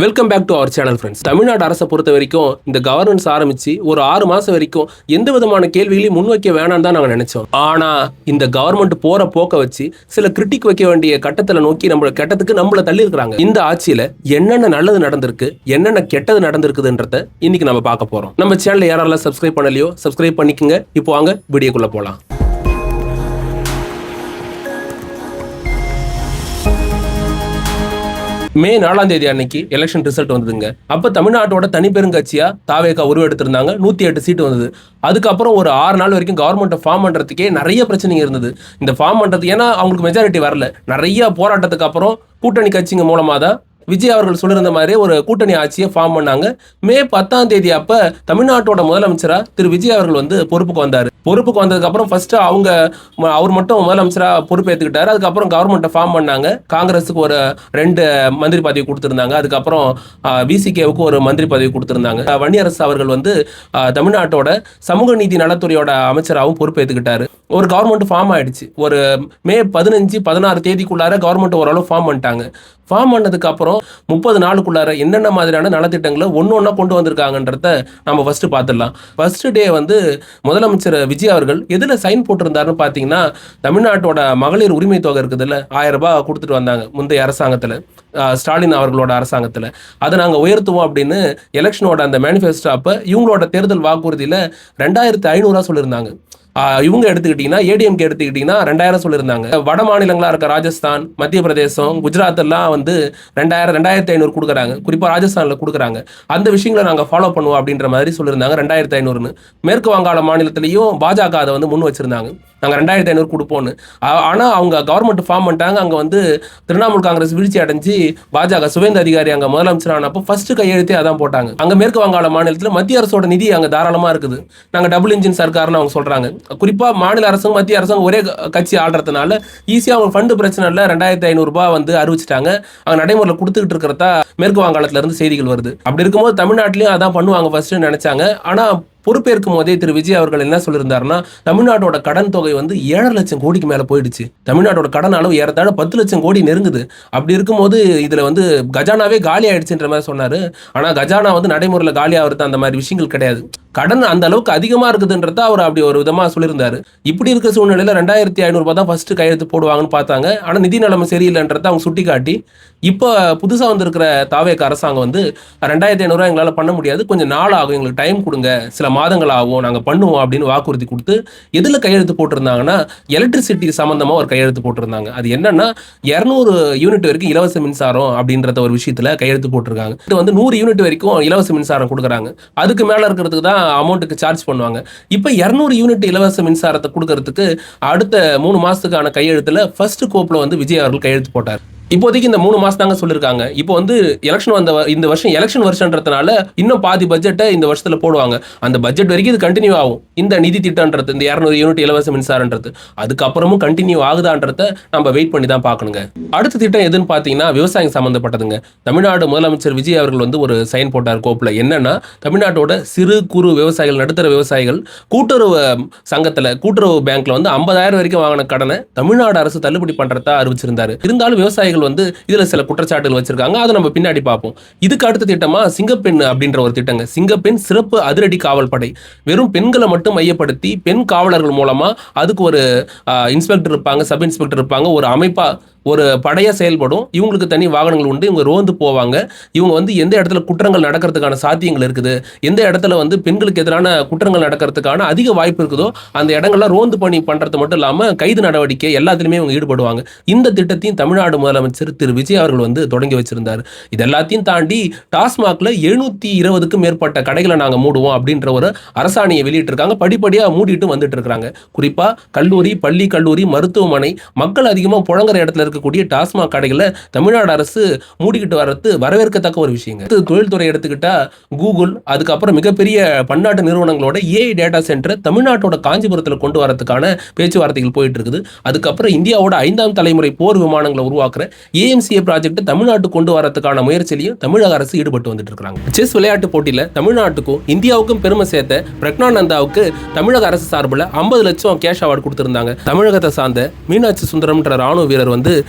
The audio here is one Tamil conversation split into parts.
Welcome back to our channel friends. Tamil Nadu அரசை பொறுத்த வரைக்கும் இந்த கவர்னன்ஸ் ஆரம்பிச்சு ஒரு 6 மாசம் வரைக்கும் எந்த விதமான கேள்விகளையும் முன்வைக்க வேணாம் தான் நாங்கள் நினைச்சோம். ஆனா இந்த கவர்மெண்ட் போற போக்க வச்சு சில கிரிட்டிக் வைக்க வேண்டிய கட்டத்தில் நோக்கி நம்மள கெட்டத்துக்கு நம்மள தள்ளி இருக்கிறாங்க. இந்த ஆட்சியில என்னென்ன நல்லது நடந்திருக்கு, என்னென்ன கெட்டது நடந்திருக்குதுன்றத இன்னைக்கு நம்ம பார்க்க போறோம். நம்ம சேனல் யாரெல்லாம் சப்ஸ்கிரைப் பண்ணலையோ சப்ஸ்கிரைப் பண்ணிக்கங்க. இப்போ வாங்க வீடியோக்குள்ள போலாம். மே 4 அன்னைக்கு எலெக்ஷன் ரிசல்ட் வந்ததுங்க. அப்ப தமிழ்நாட்டோட தனிப்பெருங்கட்சியா தாவேகா உருவெடுத்திருந்தாங்க. 108 சீட்டு வந்தது. அதுக்கப்புறம் ஒரு 6 நாள் வரைக்கும் கவர்மெண்ட் ஃபார்ம் பண்றதுக்கே நிறைய பிரச்சனைங்க இருந்தது. இந்த ஃபார்ம் பண்றது ஏன்னா அவங்களுக்கு மெஜாரிட்டி வரல. நிறைய போராட்டத்துக்கு அப்புறம் கூட்டணி கட்சிங்க மூலமா தான் விஜய் அவர்கள் சொல்லியிருந்த மாதிரி ஒரு கூட்டணி ஆட்சியை ஃபார்ம் பண்ணாங்க. மே 10 அப்ப தமிழ்நாட்டோட முதலமைச்சரா திரு விஜய் அவர்கள் பொறுப்புக்கு வந்தாரு. பொறுப்புக்கு வந்ததுக்கு அப்புறம் ஃபர்ஸ்ட் அவர் மட்டும் முதலமைச்சரா பொறுப்பேற்றுக்கிட்டாரு. அதுக்கப்புறம் கவர்மெண்ட்டை ஃபார்ம் பண்ணாங்க. காங்கிரஸுக்கு ஒரு 2 மந்திரி பதவி கொடுத்திருந்தாங்க. அதுக்கப்புறம் விசிகேவுக்கு ஒரு மந்திரி பதவி கொடுத்திருந்தாங்க. வன்னியரசு அவர்கள் தமிழ்நாட்டோட சமூக நீதி நலத்துறையோட அமைச்சராகவும் பொறுப்பேற்றுக்கிட்டாரு. ஒரு கவர்மெண்ட் ஃபார்ம் ஆயிடுச்சு. ஒரு மே 15-16 தேதிக்குள்ளார கவர்மெண்ட் ஓரளவு ஃபார்ம் பண்ணிட்டாங்க. ஃபார்ம் பண்ணதுக்கு அப்புறம் 30 நாளுக்குள்ளார என்னென்ன மாதிரியான நலத்திட்டங்களை ஒன்னொன்னா கொண்டு வந்திருக்காங்கன்றத நம்ம ஃபர்ஸ்ட் பார்த்துடலாம். ஃபர்ஸ்ட் டே முதலமைச்சர் விஜய் அவர்கள் எதுல சைன் போட்டிருந்தாருன்னு பார்த்தீங்கன்னா, தமிழ்நாட்டோட மகளிர் உரிமை தொகை இருக்குதுல்ல, 1000 ரூபாய் கொடுத்துட்டு வந்தாங்க முந்தைய அரசாங்கத்தில், ஸ்டாலின் அவர்களோட அரசாங்கத்தில். அதை நாங்கள் உயர்த்துவோம் அப்படின்னு எலெக்ஷனோட அந்த மேனிஃபெஸ்டோ அப்போ இவங்களோட தேர்தல் வாக்குறுதியில் 2500 சொல்லியிருந்தாங்க. இவங்க எடுத்துக்கிட்டீங்கன்னா, ஏடிஎம்கே எடுத்துக்கிட்டீங்கன்னா 2000 சொல்லியிருந்தாங்க. வட மாநிலங்களா இருக்க ராஜஸ்தான், மத்திய பிரதேசம், குஜராத் எல்லாம் 2500 கொடுக்குறாங்க. குறிப்பா ராஜஸ்தான்ல கொடுக்குறாங்க. அந்த விஷயங்களை நாங்கள் ஃபாலோ பண்ணுவோம் அப்படின்ற மாதிரி சொல்லியிருந்தாங்க. 2500. மேற்கு வங்காள மாநிலத்திலையும் பாஜக அதை முன் வச்சிருந்தாங்க. நாங்கள் 2500 கொடுப்போம்னு. ஆனால் அவங்க கவர்மெண்ட் ஃபார்ம் பண்ணிட்டாங்க. அங்கே திரிணாமுல் காங்கிரஸ் வீழ்ச்சி அடைஞ்சு பாஜக சுவேந்த அதிகாரி அங்கே முதலமைச்சரானப்போ ஃபர்ஸ்ட் கையெழுத்தே அதான் போட்டாங்க. அங்கே மேற்கு வங்காள மாநிலத்தில் மத்திய அரசோட நிதி அங்கே தாராளமாக இருக்குது. நாங்கள் டபுள் இன்ஜின் சர்க்கார்னு அவங்க சொல்கிறாங்க. குறிப்பாக மாநில அரசும் மத்திய அரசும் ஒரே கட்சி ஆடுறதுனால ஈஸியாக அவங்க ஃபண்டு பிரச்சனை இல்லை. 2500 ரூபாய் அறிவிச்சிட்டாங்க. அங்கே நடைமுறையில் கொடுத்துக்கிட்டு இருக்கிறதா மேற்கு வங்காளத்துல இருந்து செய்திகள் வருது. அப்படி இருக்கும்போது தமிழ்நாட்டிலையும் அதான் பண்ணுவாங்க ஃபர்ஸ்ட் நினைச்சாங்க. ஆனால் பொறுப்பேற்கும் போதே திரு விஜய் அவர்கள் என்ன சொல்லியிருந்தாருன்னா, தமிழ்நாட்டோட கடன் தொகை 7.5 லட்சம் கோடிக்கு மேல போயிடுச்சு. தமிழ்நாட்டோட கடன் அளவு ஏறத்தாழ 10 லட்சம் கோடி நெருங்குது. அப்படி இருக்கும்போது இதுல கஜானாவே காலி ஆயிடுச்சுன்ற மாதிரி சொன்னாரு. ஆனா கஜானா நடைமுறையில் காலி ஆகிறது அந்த மாதிரி விஷயங்கள் கிடையாது. கடன் அந்த அளவுக்கு அதிகமா இருக்குதுன்றத அவர் அப்படி ஒரு விதமா சொல்லியிருந்தாரு. இப்படி இருக்க சூழ்நிலையில 2500 ரூபாய் தான் ஃபர்ஸ்ட் கையெழுத்து போடுவாங்கன்னு பார்த்தாங்க. ஆனா நிதி நிலைமை சரியில்லைன்றத அவங்க சுட்டி காட்டி இப்போ புதுசா வந்திருக்கிற தாவேக அரசாங்கம் 2500 ரூபாய் எங்களால் பண்ண முடியாது, கொஞ்சம் நாள் ஆகும், எங்களுக்கு டைம் கொடுங்க, சில மாதங்கள் ஆகும், நாங்கள் பண்ணுவோம் அப்படின்னு வாக்குறுதி கொடுத்து எதில் கையெழுத்து போட்டிருந்தாங்கன்னா, எலக்ட்ரிசிட்டி சம்மந்தமாக ஒரு கையெழுத்து போட்டிருந்தாங்க. அது என்னன்னா 200 யூனிட் வரைக்கும் இலவச மின்சாரம் அப்படின்றத ஒரு விஷயத்தில் கையெழுத்து போட்டிருக்காங்க. இது 100 யூனிட் வரைக்கும் இலவச மின்சாரம் கொடுக்குறாங்க. அதுக்கு மேலே இருக்கிறதுக்கு தான் அமௌண்ட்டுக்கு சார்ஜ் பண்ணுவாங்க. இப்போ 200 யூனிட் இலவச மின்சாரத்தை கொடுக்கறதுக்கு அடுத்த 3 மாதத்துக்கான கையெழுத்தில் ஃபர்ஸ்ட் கோப்பில் விஜய் அவர்கள் கையெழுத்து போட்டார். இப்போதைக்கு இந்த 3 மாசம் தாங்க சொல்லியிருக்காங்க. இப்போ எலெக்ஷன் இந்த வருஷம் எலெக்ஷன் வருஷன்றதுனால இன்னும் பாதி பட்ஜெட்டை இந்த வருஷத்துல போடுவாங்க. அந்த பட்ஜெட் வரைக்கும் இது கண்டினியூ ஆகும். இந்த நிதி திட்டம்ன்றது, இந்த 200 யூனிட் இலவச மின்சாரன்றது அதுக்கப்புறமும் கண்டினியூ ஆகுதான்றத நம்ம வெயிட் பண்ணி தான் பார்க்கணுங்க. அடுத்த திட்டம் எதுன்னு பார்த்தீங்கன்னா, விவசாயம் சம்பந்தப்பட்டதுங்க. தமிழ்நாடு முதலமைச்சர் விஜய் அவர்கள் ஒரு சைன் போட்டார் கோப்பில். என்னன்னா, தமிழ்நாட்டோட சிறு குறு விவசாயிகள், நடுத்தர விவசாயிகள் கூட்டுறவு சங்கத்தில், கூட்டுறவு பேங்க்ல 50,000 வரைக்கும் வாங்கின கடனை தமிழ்நாடு அரசு தள்ளுபடி பண்றதா அறிவிச்சிருந்தாரு. இருந்தாலும் விவசாயிகள் இதுல சில குற்றச்சாட்டுகள் வச்சிருக்காங்க. அதை நம்ம பின்னாடி பார்ப்போம். இதுக்கு அடுத்த திட்டமா சிங்கப்பெண் அப்படின்ற ஒரு திட்டங்க. சிங்கப்பெண் சிறப்பு அதிரடி காவல் படை. வெறும் பெண்களை மட்டும் மையப்படுத்தி பெண் காவலர்கள் மூலமா அதுக்கு ஒரு இன்ஸ்பெக்டர் இருப்பாங்க, சப் இன்ஸ்பெக்டர் இருப்பாங்க, ஒரு அமைப்பா ஒரு படையா செயல்படும். இவங்களுக்கு தனி வாகனங்கள் உண்டு. இவங்க ரோந்து போவாங்க. இவங்க எந்த இடத்துல குற்றங்கள் நடக்கிறதுக்கான சாத்தியங்கள் இருக்குது, எந்த இடத்துல பெண்களுக்கு எதிரான குற்றங்கள் நடக்கிறதுக்கான அதிக வாய்ப்பு இருக்குதோ அந்த இடங்கள்லாம் ரோந்து பணி பண்றது மட்டும் இல்லாம கைது நடவடிக்கை எல்லாத்திலுமே இவங்க ஈடுபடுவாங்க. இந்த திட்டத்தையும் தமிழ்நாடு முதலமைச்சர் திரு விஜய் அவர்கள் தொடங்கி வச்சிருந்தாரு. இது எல்லாத்தையும் தாண்டி டாஸ்மாக்ல 720க்கும் மேற்பட்ட கடைகளை நாங்க மூடுவோம் அப்படின்ற ஒரு அரசாணையை வெளியிட்டிருக்காங்க. படிப்படியா மூடிட்டு வந்துட்டு இருக்காங்க. குறிப்பா கல்லூரி, பள்ளி, கல்லூரி, மருத்துவமனை, மக்கள் அதிகமா புழங்குற இடத்துல இருக்கக்கூடிய டாஸ்மாக் கடைகளை தமிழ்நாடு அரசு மூடிக்கிட்டு வர்றது வரவேற்கத்தக்க ஒரு விஷயங்க. தொழில்துறை எடுத்துக்கிட்டா கூகுள், அதுக்கப்புறம் மிகப்பெரிய பன்னாட்டு நிறுவனங்களோட ஏஐ டேட்டா சென்டர் தமிழ்நாட்டோட காஞ்சிபுரத்தில் கொண்டு வரதுக்கான பேச்சுவார்த்தைகள் போயிட்டு இருக்குது. அதுக்கப்புறம் இந்தியாவோட 5ஆம் தலைமுறை போர் விமானங்களை உருவாக்குற ஏஎம்சிஏ ப்ராஜெக்ட் தமிழ்நாட்டுக்கு கொண்டு வரதுக்கான முயற்சியிலையும் தமிழக அரசு ஈடுபட்டு வந்துட்டு இருக்காங்க. செஸ் விளையாட்டு போட்டியில தமிழ்நாட்டுக்கும் இந்தியாவுக்கும் பெருமை சேர்த்த பிரக்னானந்தாவுக்கு தமிழக அரசு சார்பில் 50 லட்சம் கேஷ் அவார்டு கொடுத்திருந்தாங்க. தமிழகத்தை சார்ந்த மீனாட்சி சுந்தரம்ன்ற ராணுவ வீரர்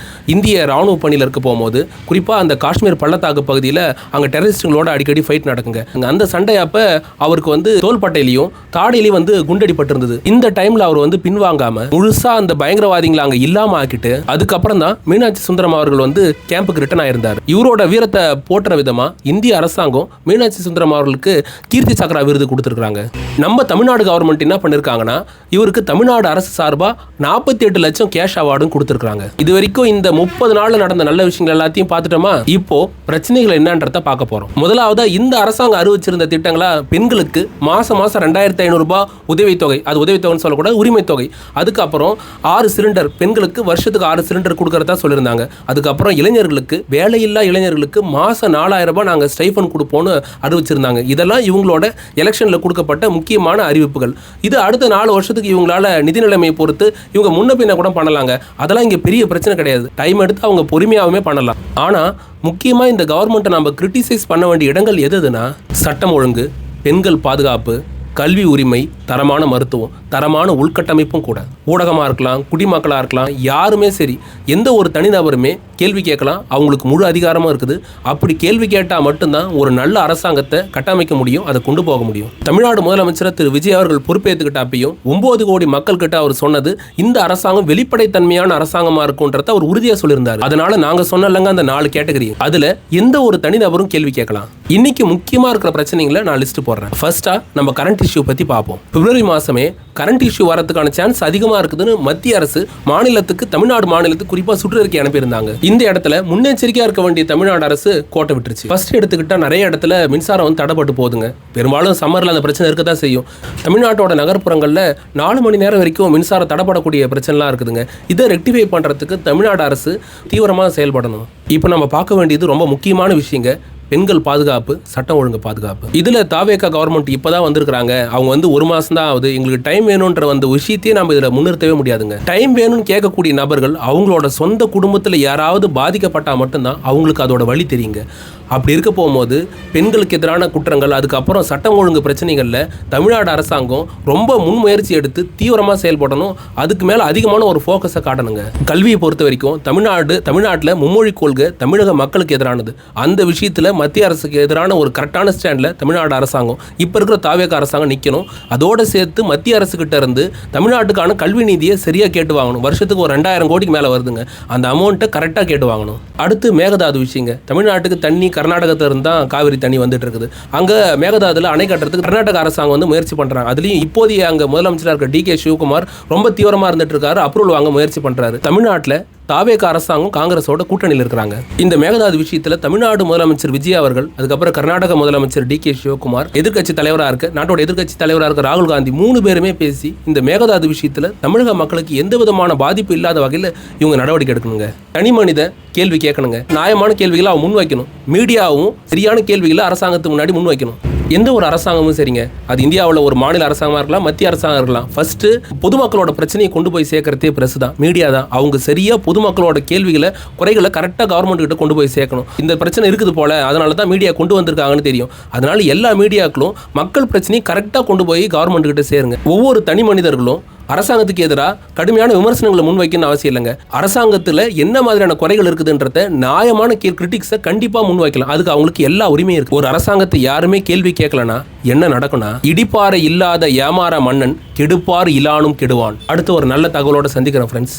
இந்திய ராணுவ பணியில் இருக்க போகும்போது குறிப்பாக அந்த காஷ்மீர் பள்ளத்தாக்கு பகுதியில் அங்கே டெரரிஸ்டுகளோட அடிக்கடி ஃபைட் நடக்குங்க. அந்த சண்டை அப்போ அவருக்கு வந்து தோள்பட்டையிலையும் தாடியிலையும் வந்து குண்டடிப்பட்டிருந்தது. இந்த டைமில் அவர் வந்து பின்வாங்காம முழுசாக அந்த பயங்கரவாதிகளை அங்கே இல்லாமல் ஆக்கிட்டு அதுக்கப்புறம் தான் மீனாட்சி சுந்தரம் அவர்கள் வந்து கேம்புக்கு ரிட்டர்ன் ஆயிருந்தார். இவரோட வீரத்தை போற்ற விதமா இந்திய அரசாங்கம் மீனாட்சி சுந்தரம் அவர்களுக்கு கீர்த்தி சக்ரா விருது கொடுத்துருக்காங்க. நம்ம தமிழ்நாடு கவர்மெண்ட் என்ன பண்ணிருக்காங்கன்னா இவருக்கு தமிழ்நாடு அரசு சார்பா 48 லட்சம் கேஷ் அவார்டும் கொடுத்துருக்காங்க. இது வரைக்கும் இந்த 30 நாள்ல நடந்த நல்ல விஷயங்கள் எல்லாத்தையும் பார்த்துட்டோமா? இப்போ பிரச்சனைகள் என்னன்றத பார்க்க போறோம். முதலாவதா இந்த அரசாங்கம் அறிவிச்சிருந்த திட்டங்களா பெண்களுக்கு மாசம் 2500 ரூபாய் உதவித்தொகை, அது உதவித்தொகைன்னு சொல்லக்கூடாது, உரிமை தொகை. அதுக்கப்புறம் 6 சிலிண்டர், பெண்களுக்கு வருஷத்துக்கு 6 சிலிண்டர் கொடுக்கறதா சொல்லியிருந்தாங்க. அதுக்கப்புறம் இளைஞர்களுக்கு, வேலையில்லா இளைஞர்களுக்கு மாசம் 4000 ரூபாய் நாங்கள் ஸ்டைஃபன் கொடுப்போம்னு அறிவிச்சிருந்தாங்க. இதெல்லாம் இவங்களோட எலெக்ஷன்ல கொடுக்கப்பட்ட முக்கியமான அறிவிப்புகள். இது அடுத்த 4 வருஷத்துக்கு இவங்களால நிதி நிலைமையை பொறுத்து இவங்க முன்ன பின்ன கூட பண்ணலாங்க. அதெல்லாம் இங்க பெரிய பிரச்சனை கிடையாது. டைம் எடுத்து அவங்க பொறுமையாகவே பண்ணலாம். ஆனா முக்கியமா இந்த கவர்மெண்ட்டை நம்ம கிரிட்டிசைஸ் பண்ண வேண்டிய இடங்கள் எதுனா சட்டம் ஒழுங்கு, பெண்கள் பாதுகாப்பு, கல்வி உரிமை, தரமான மருத்துவம், தரமான உள்கட்டமைப்பும் கூட. ஊடகமாக இருக்கலாம், குடிமக்களாக இருக்கலாம், யாருமே சரி, எந்த ஒரு தனிநபருமே கேள்வி கேட்கலாம். அவங்களுக்கு முழு அதிகாரமும் இருக்குது. அப்படி கேள்வி கேட்டால் மட்டும்தான் ஒரு நல்ல அரசாங்கத்தை கட்டமைக்க முடியும், அதை கொண்டு போக முடியும். தமிழ்நாடு முதலமைச்சர் திரு விஜய் அவர்கள் பொறுப்பேற்றுக்கிட்ட அப்பையும் 9 கோடி மக்கள் கிட்ட அவர் சொன்னது இந்த அரசாங்கம் வெளிப்படைத்தன்மையான அரசாங்கமாக இருக்கும்ன்றத அவர் உறுதியாக சொல்லியிருந்தார். அதனால நாங்கள் சொன்னலங்க அந்த 4 கேட்டகரி, அதில் எந்த ஒரு தனிநபரும் கேள்வி கேட்கலாம். இன்னைக்கு முக்கியமாக இருக்கிற பிரச்சனைகளை நான் லிஸ்ட் போடுறேன். ஃபர்ஸ்டா நம்ம கரண்ட் இஷ்யூ பற்றி பார்ப்போம். பிப்ரவரி மாதமே கரண்ட் இஷ்யூ வரதுக்கான சான்ஸ் அதிகமாக இருக்குதுன்னு மத்திய அரசு மாநிலத்துக்கு, தமிழ்நாடு மாநிலத்துக்கு குறிப்பாக சுற்றறிக்கை அனுப்பியிருந்தாங்க. இந்த இடத்துல முன்னெச்சரிக்கையாக இருக்க வேண்டிய தமிழ்நாடு அரசு கோட்டை விட்டுருச்சு. ஃபர்ஸ்ட் எடுத்துக்கிட்டா நிறைய இடத்துல மின்சாரம் வந்து தடைப்பட்டு போகுதுங்க. பெரும்பாலும் சம்மரில் அந்த பிரச்சனை இருக்க தான் செய்யும். தமிழ்நாட்டோட நகர்ப்புறங்களில் 4 மணி நேரம் வரைக்கும் மின்சாரம் தடைப்படக்கூடிய பிரச்சனைலாம் இருக்குதுங்க. இதை ரெக்டிஃபை பண்ணுறதுக்கு தமிழ்நாடு அரசு தீவிரமாக செயல்படணும். இப்போ நம்ம பார்க்க வேண்டியது ரொம்ப முக்கியமான விஷயங்க, பெண்கள் பாதுகாப்பு, சட்டம் ஒழுங்கு பாதுகாப்பு. இதில் தாவேகா கவர்மெண்ட் இப்போ தான் வந்திருக்கிறாங்க. அவங்க வந்து 1 மாதம் தான் ஆகுது. எங்களுக்கு டைம் வேணுன்ற அந்த விஷயத்தையே நம்ம இதில் முன்னிறுத்தவே முடியாதுங்க. டைம் வேணும்னு கேட்கக்கூடிய நபர்கள் அவங்களோட சொந்த குடும்பத்தில் யாராவது பாதிக்கப்பட்டால் மட்டும்தான் அவங்களுக்கு அதோட வழி தெரியுங்க. அப்படி இருக்க போகும்போது பெண்களுக்கு எதிரான குற்றங்கள், அதுக்கப்புறம் சட்டம் ஒழுங்கு பிரச்சனைகளில் தமிழ்நாடு அரசாங்கம் ரொம்ப முன்முயற்சி எடுத்து தீவிரமாக செயல்படணும். அதுக்கு மேலே அதிகமான ஒரு ஃபோக்கஸை காட்டணுங்க. கல்வியை பொறுத்த வரைக்கும் தமிழ்நாட்டில் மும்மொழி கொள்கை தமிழக மக்களுக்கு எதிரானது. அந்த விஷயத்தில் மத்திய அரசுக்கு எதிரான ஒரு கரெக்டான ஸ்டாண்டில் தமிழ்நாடு அரசாங்கம், இப்போ இருக்கிற தாவேகா அரசாங்கம் நிற்கணும். அதோடு சேர்த்து மத்திய அரசுக்கிட்ட இருந்து தமிழ்நாட்டுக்கான கல்வி நிதியை சரியாக கேட்டு வாங்கணும். வருஷத்துக்கு ஒரு 2000 கோடிக்கு மேலே வருதுங்க. அந்த அமௌண்ட்டை கரெக்டாக கேட்டு வாங்கணும். அடுத்து மேகதாது விஷயங்க. தமிழ்நாட்டுக்கு தண்ணி கர்நாடகத்தில் இருந்து தான் காவிரி தண்ணி வந்துட்டு இருக்குது. அங்கே மேகதாதுல அணை கட்டுறதுக்கு கர்நாடக அரசாங்கம் வந்து முயற்சி பண்ணுறாங்க. அதுலேயும் இப்போதைய அங்கே முதலமைச்சராக இருக்க DK சிவகுமார் ரொம்ப தீவிரமாக இருந்துட்டு இருக்காரு. அப்ரூவல் வாங்க முயற்சி பண்ணுறாரு. தமிழ்நாட்டில் தாவேகா அரசாங்கம் காங்கிரஸோட கூட்டணியில் இருக்கிறாங்க. இந்த மேகதாது விஷயத்தில் தமிழ்நாடு முதலமைச்சர் விஜய் அவர்கள், அதுக்கப்புறம் கர்நாடக முதலமைச்சர் DK சிவகுமார், எதிர்க்கட்சி தலைவராக இருக்க நாட்டோட எதிர்க்கட்சி தலைவராக இருக்க ராகுல் காந்தி, 3 பேருமே பேசி இந்த மேகதாது விஷயத்தில் தமிழக மக்களுக்கு எந்த விதமான பாதிப்பு இல்லாத வகையில் இவங்க நடவடிக்கை எடுக்கணுங்க. தனி மனித கேள்வி கேட்கணுங்க. நியாயமான கேள்விகளை அவன் முன் வைக்கணும். மீடியாவும் சரியான கேள்விகளை அரசாங்கத்துக்கு முன்னாடி முன் வைக்கணும். எந்த ஒரு அரசாங்கமும் சரிங்க, அது இந்தியாவில் ஒரு மாநில அரசாங்கமாக இருக்கலாம், மத்திய அரசாங்கம் இருக்கலாம், ஃபர்ஸ்ட் பொதுமக்களோட பிரச்சனையை கொண்டு போய் சேர்க்கறதே பிரஸ் தான், மீடியா தான். அவங்க சரியா பொதுமக்களோட கேள்விகளை, குறைகளை கரெக்டாக கவர்மெண்ட் கிட்ட கொண்டு போய் சேர்க்கணும். இந்த பிரச்சனை இருக்குது போல, அதனால தான் மீடியா கொண்டு வந்திருக்காங்கன்னு தெரியும். அதனால எல்லா மீடியாக்களும் மக்கள் பிரச்சனையை கரெக்டாக கொண்டு போய் கவர்மெண்ட் கிட்ட சேருங்க. ஒவ்வொரு தனி மனிதர்களும் அரசாங்கத்துக்கு எதிராக கடுமையான விமர்சனங்களை முன்வைக்கணும்னு அவசியம் இல்லைங்க. அரசாங்கத்தில் என்ன மாதிரியான குறைகள் இருக்குதுன்றத நியாயமான கிரிட்டிக்ஸை கண்டிப்பாக முன்வைக்கலாம். அதுக்கு அவங்களுக்கு எல்லா உரிமையும் இருக்கு. ஒரு அரசாங்கத்தை யாருமே கேள்வி கேட்கலனா என்ன நடக்கும்னா, இடிப்பாறை இல்லாத ஏமாற மன்னன் கெடுப்பார் இலானும் கெடுவான். அடுத்து ஒரு நல்ல தகவலோட சந்திக்கிறேன் ஃப்ரெண்ட்ஸ்.